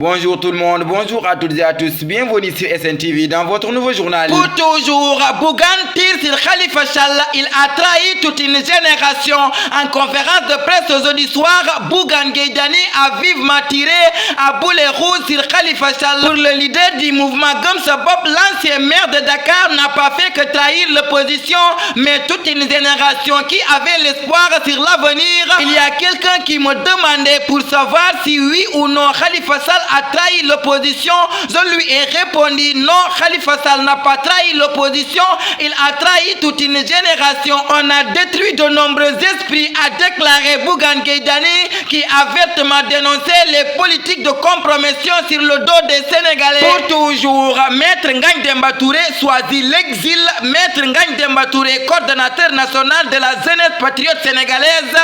Bonjour tout le monde, bonjour à toutes et à tous, bienvenue sur SNTV dans votre nouveau journal. Pour toujours, Bougan tire sur Khalifa Sall, il a trahi toute une génération. En conférence de presse aujourd'hui soir, Bougan Gaydani a vivement tiré à boulet rouge sur Khalifa Sall. Pour le leader du mouvement Gamsabop, l'ancien maire de Dakar n'a pas fait que trahir l'opposition, mais toute une génération qui avait l'espoir sur l'avenir. Il y a quelqu'un qui me demandait pour savoir si oui ou non Khalifa Sall a trahi l'opposition. Je lui ai répondu non, Khalifa Sall n'a pas trahi l'opposition, il a trahi toute une génération. On a détruit de nombreux esprits, a déclaré Bougan Gaydani, qui a vertement dénoncé les politiques de compromission sur le dos des Sénégalais. Pour toujours, Maître Ngagne Demba Touré choisit l'exil. Maître Ngagne Demba Touré, coordonnateur national de la jeunesse patriote sénégalaise,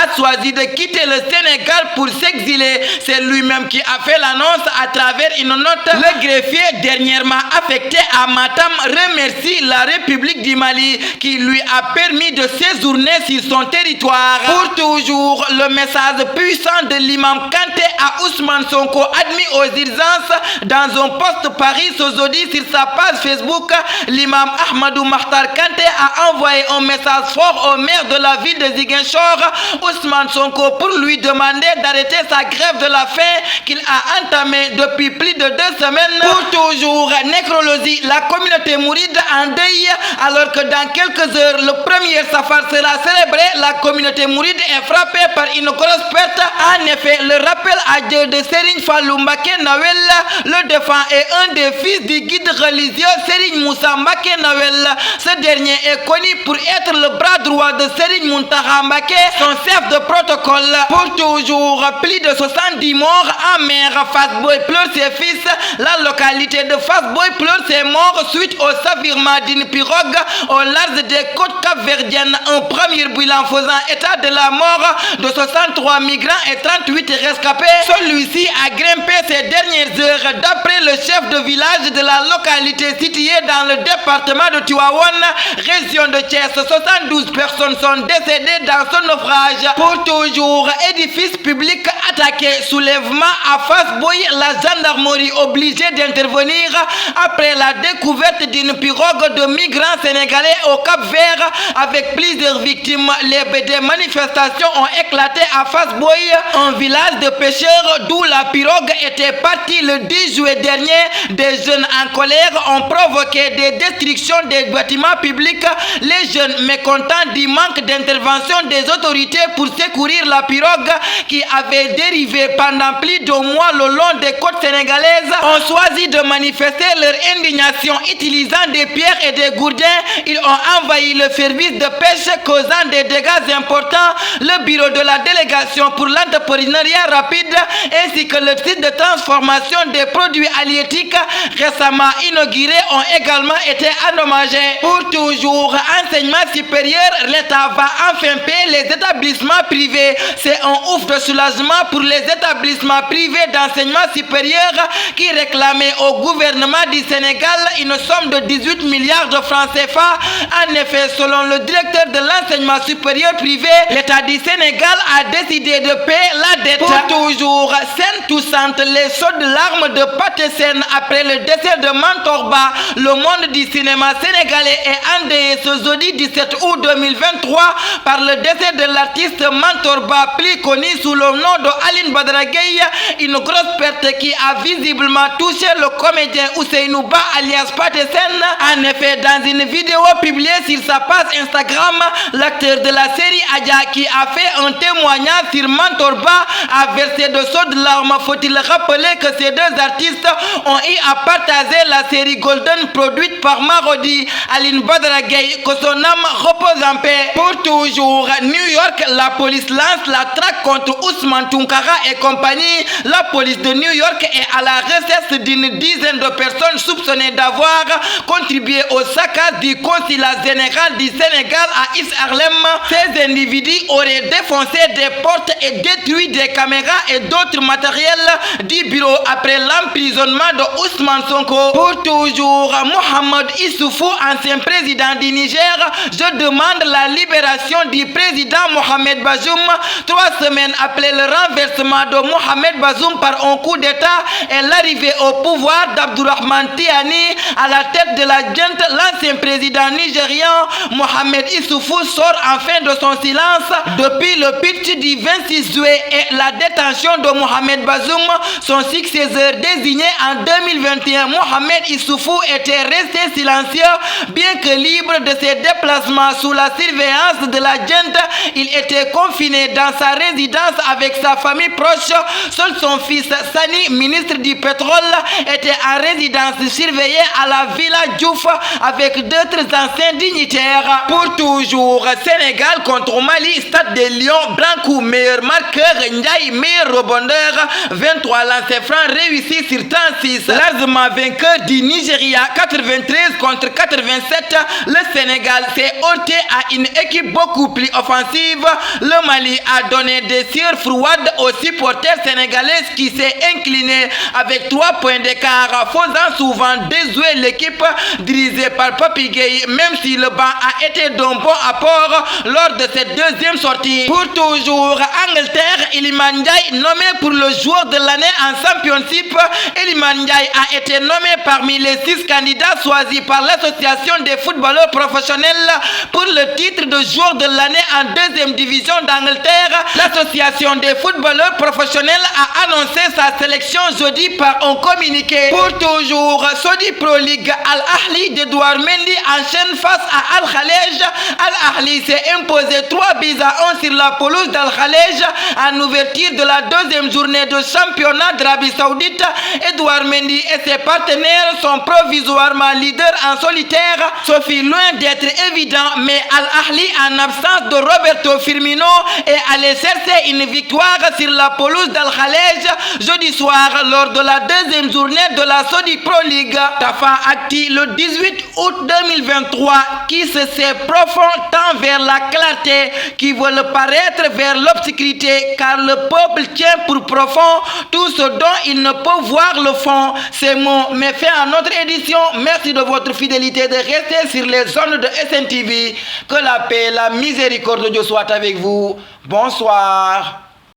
a choisi de quitter le Sénégal pour s'exiler. C'est lui-même qui a fait l'annonce à travers une note. Le greffier dernièrement affecté à Matam remercie la République du Mali qui lui a permis de séjourner sur son territoire. Pour toujours, le message puissant de l'imam Kanté à Ousmane Sonko admis aux urgences. Dans un post Paris aujourd'hui sur sa page Facebook, l'imam Ahmadou Makhtar Kanté a envoyé un message fort au maire de la ville de Ziguinchor, Ousmane Sonko, pour lui demander d'arrêter sa grève de la faim qu'il a entamée depuis plus de 2 semaines. Pour toujours, nécrologie, la communauté mouride en deuil, alors que dans quelques heures, le premier safar sera célébré. La communauté mouride est frappée par une grosse perte. En effet, le rappel à Dieu de Serigne Fallou Mbacké Nawel, le défunt est un des fils du guide religieux Serigne Moussa Mbacké Nawel. Ce dernier est connu pour être le bras droit de Serigne Mountakha Mbacké, son chef de protocole. Pour toujours, plus de 70 morts en mer. Fass Boye pleure ses fils. La localité de Fass Boye pleure ses morts suite au chavirement d'une pirogue au large des côtes capverdiennes. Un premier bilan faisant état de la mort de 63 migrants et 38 rescapés. Celui-ci a grimpé ces dernières heures. D'après le chef de village de la localité située dans le département de Tivaouane, région de Thiès, 72 personnes sont décédées dans ce naufrage. Pour toujours, édifice public attaqué, soulèvement à Fass Boye, la gendarmerie obligée d'intervenir après la découverte d'une pirogue de migrants sénégalais au Cap-Vert avec plusieurs victimes. Des manifestations ont éclaté à Fass Boye, un village de pêcheurs d'où la pirogue était partie le 10 juillet dernier. Des jeunes en colère ont provoqué des destructions des bâtiments publics. Les jeunes mécontents du manque d'intervention des autorités pour secourir la pirogue qui avait dérivé pendant plus de mois le long des côtes sénégalaises ont choisi de manifester leur indignation utilisant des pierres et des gourdins. Ils ont envahi le service de pêche causant des dégâts importants. Le bureau de la délégation pour l'entrepreneuriat rapide ainsi que le site de transformation des produits halieutiques récemment inaugurés ont également été endommagés. Pour toujours, enseignement supérieur, l'État va enfin payer les établissements privés. C'est un ouf de soulagement pour les établissements privés d'enseignement supérieur qui réclamaient au gouvernement du Sénégal une somme de 18 milliards de francs CFA. En effet, selon le directeur de l'enseignement supérieur privé, l'État du Sénégal a décidé de payer la dette. Pour toujours, scène touchante, les sauts de larmes de Patesen après le décès de Mantorba. Le monde du cinéma sénégalais est endeuillé ce jeudi 17 août 2023 par le décès de l'artiste Mantorba, plus connu sous le nom de Aline Badara Gueye, une grosse perte qui a visiblement touché le comédien Ousseynou Ba alias Patesen. En effet, dans une vidéo publiée sur sa page Instagram, l'acteur de la série Adja, qui a fait un témoignage sur Mantorba, a versé de sauts de larmes. Faut-il rappeler que ces deux artistes ont eu à partager la série Golden produite par Marodi. Aline Badara Gueye, que son âme repose en paix. Pour toujours, New York, la police lance la traque contre Ousmane Tounkara et compagnie. La police de New York est à la recherche d'une dizaine de personnes soupçonnées d'avoir contribué au saccage efficace du consulat général du Sénégal à Is Harlem, ces individus auraient défoncé des portes et détruit des caméras et d'autres matériels du bureau après l'emprisonnement de Ousmane Sonko. Pour toujours, Mohamed Issoufou, ancien président du Niger, je demande la libération du président Mohamed Bazoum. 3 semaines après le renversement de Mohamed Bazoum par un coup d'État et l'arrivée au pouvoir d'Abdourahmane Tiani à la tête de la junte, l'ancien président nigérian Mohamed Issoufou sort enfin de son silence. Depuis le putsch du 26 juillet et la détention de Mohamed Bazoum, son successeur désigné en 2021, Mohamed Issoufou était resté silencieux, bien que libre de ses déplacements sous la surveillance de la junte. Il était confiné dans sa résidence avec sa famille proche. Seul son fils Sani, ministre du pétrole, était en résidence surveillée à la Villa Diouf avec d'autres anciens dignitaires. Pour toujours, Sénégal contre Mali, Stade des Lions, Branco meilleur marqueur, Ndiaye meilleur rebondeur, 23 lancers francs réussis sur 36. Largement vainqueur du Nigeria, 93 contre 87, le Sénégal s'est ôté à une équipe beaucoup plus offensive. Le Mali a donné des sueurs froides aux supporters sénégalais qui s'est incliné avec 3 points d'écart, faisant souvent déjouer l'équipe dirigée par Papi Gueye, même si le banc a été d'un bon apport lors de cette deuxième sortie. Pour toujours, Angleterre, Iliman Ndiaye nommé pour le joueur de l'année en Championship. Iliman Ndiaye a été nommé parmi les 6 candidats choisis par l'association des footballeurs professionnels pour le titre de joueur de l'année en 2e division d'Angleterre. L'association des footballeurs professionnels a annoncé sa sélection jeudi par un communiqué. Pour toujours, Saudi Pro League, Al Ahly d'Edouard Mendy enchaîne face à Al Khalej. Al Ahly s'est imposé 3-1 sur la pelouse d'Al Khalej en ouverture de la 2e journée de championnat d'Arabie Saoudite. Edouard Mendy et ses partenaires sont provisoirement leaders en solitaire. Ce fut loin d'être évident, mais Al Ahly, en absence de Roberto Firmino, est allé chercher une victoire sur la pelouse d'Al Khalej jeudi soir lors de la 2e journée de la Saudi Pro League. Tafa Akti le 18 août 2023, qui se sait profond tant vers la clarté qui veut le paraître vers l'obscurité, car le peuple tient pour profond tout ce dont il ne peut voir le fond. Ces mots met fin à notre édition. Merci de votre fidélité de rester sur les zones de SNTV. Que la paix, la miséricorde de Dieu soit avec vous. Bonsoir.